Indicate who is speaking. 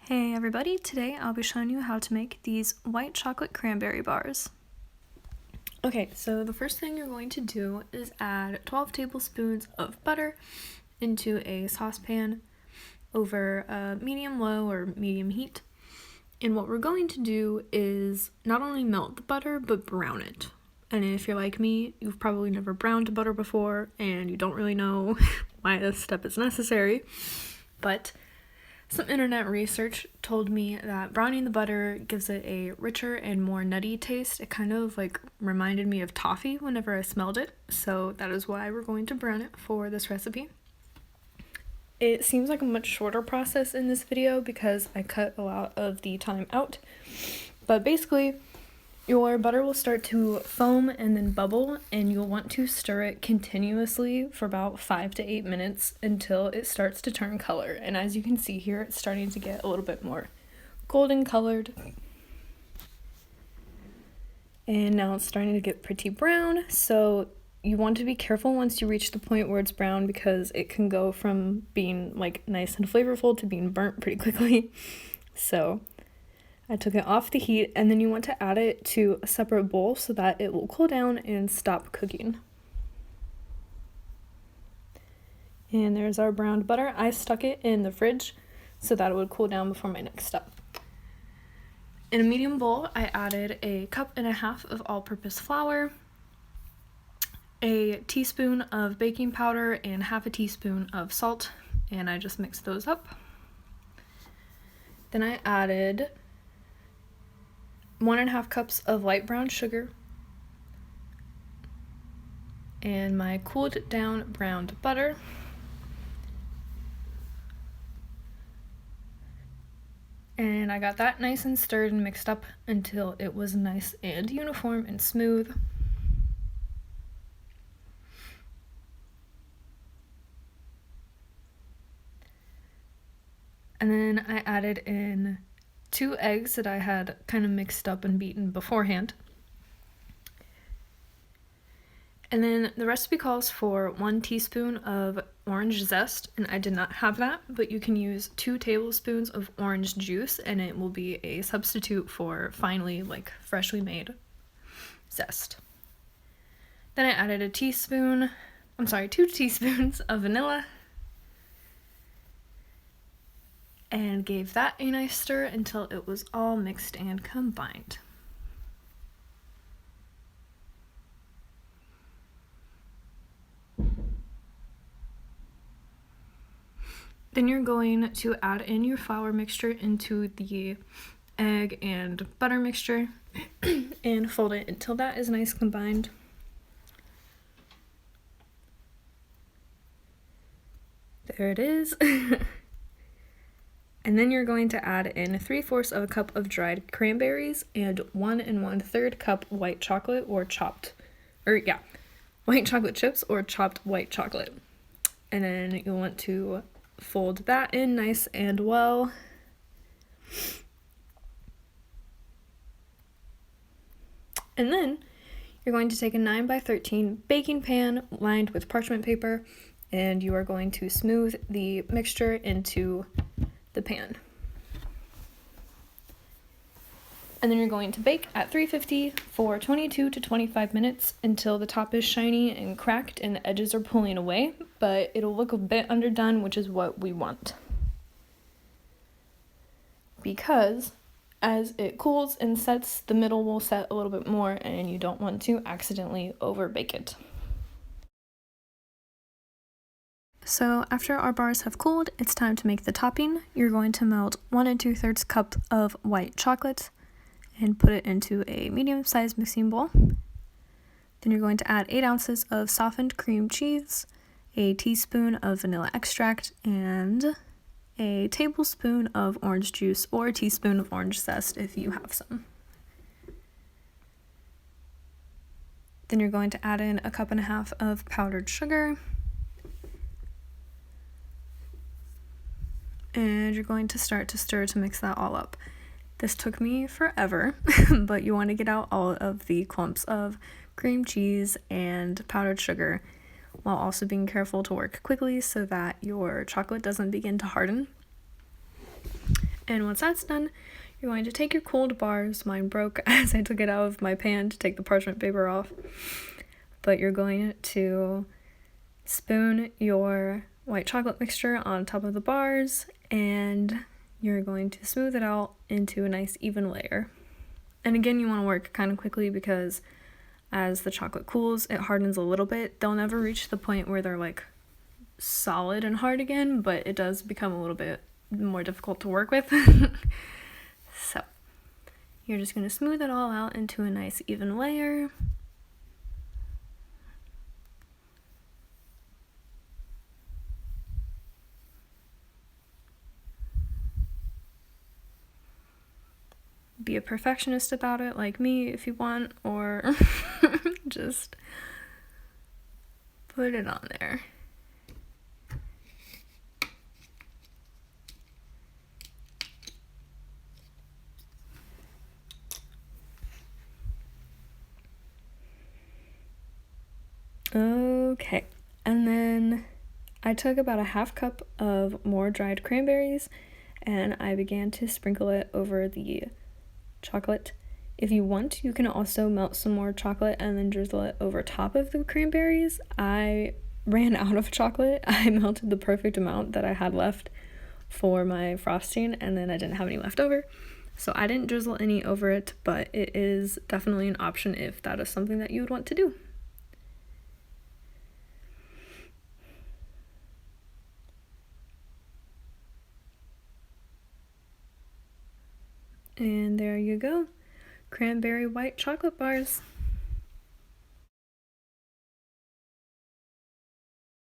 Speaker 1: Hey everybody, today I'll be showing you how to make these white chocolate cranberry bars. Okay, so the first thing you're going to do is add 12 tablespoons of butter into a saucepan over a medium-low or medium heat. And what we're going to do is not only melt the butter, but brown it. And if you're like me, you've probably never browned butter before and you don't really know why this step is necessary, but some internet research told me that browning the butter gives it a richer and more nutty taste. It kind of reminded me of toffee whenever I smelled it, so that is why we're going to brown it for this recipe. It seems like a much shorter process in this video because I cut a lot of the time out, but basically your butter will start to foam and then bubble, and you'll want to stir it continuously for about 5 to 8 minutes until it starts to turn color. And as you can see here, it's starting to get a little bit more golden colored. And now it's starting to get pretty brown, so you want to be careful once you reach the point where it's brown because it can go from being nice and flavorful to being burnt pretty quickly. So I took it off the heat, and then you want to add it to a separate bowl so that it will cool down and stop cooking. And there's our browned butter. I stuck it in the fridge so that it would cool down before my next step. In a medium bowl, I added 1.5 cups of all-purpose flour, a teaspoon of baking powder, and 1/2 teaspoon of salt, and I just mixed those up. Then I added 1.5 cups of light brown sugar and my cooled down browned butter. And I got that nice and stirred and mixed up until it was nice and uniform and smooth. And then I added in 2 eggs that I had kind of mixed up and beaten beforehand. And then the recipe calls for 1 teaspoon of orange zest, and I did not have that, but you can use 2 tablespoons of orange juice and it will be a substitute for freshly made zest. Then I added 2 teaspoons of vanilla and gave that a nice stir until it was all mixed and combined. Then you're going to add in your flour mixture into the egg and butter mixture and fold it until that is nice combined. There it is. And then you're going to add in 3/4 cup of dried cranberries and 1 1/3 cup white chocolate white chocolate chips or chopped white chocolate. And then you'll want to fold that in nice and well. And then you're going to take a 9x13 baking pan lined with parchment paper, and you are going to smooth the mixture into the pan. And then you're going to bake at 350 for 22 to 25 minutes until the top is shiny and cracked and the edges are pulling away, but it'll look a bit underdone, which is what we want. Because as it cools and sets, the middle will set a little bit more and you don't want to accidentally over bake it. So after our bars have cooled, it's time to make the topping. You're going to melt 1 2/3 cup of white chocolate and put it into a medium-sized mixing bowl. Then you're going to add 8 ounces of softened cream cheese, a teaspoon of vanilla extract, and a tablespoon of orange juice or a teaspoon of orange zest if you have some. Then you're going to add in 1.5 cups of powdered sugar. And you're going to start to stir to mix that all up. This took me forever, but you want to get out all of the clumps of cream cheese and powdered sugar while also being careful to work quickly so that your chocolate doesn't begin to harden. And once that's done, you're going to take your cold bars. Mine broke as I took it out of my pan to take the parchment paper off. But you're going to spoon your white chocolate mixture on top of the bars, and you're going to smooth it out into a nice even layer. And again, you want to work kind of quickly because as the chocolate cools, it hardens a little bit. They'll never reach the point where they're like solid and hard again, but it does become a little bit more difficult to work with. So you're just going to smooth it all out into a nice even layer. Be a perfectionist about it like me if you want, or just put it on there. Okay, and then I took about a half cup of more dried cranberries and I began to sprinkle it over the chocolate. If you want, you can also melt some more chocolate and then drizzle it over top of the cranberries. I ran out of chocolate. I melted the perfect amount that I had left for my frosting, and then I didn't have any left over. So I didn't drizzle any over it, but it is definitely an option if that is something that you would want to do. And there you go. Cranberry white chocolate bars.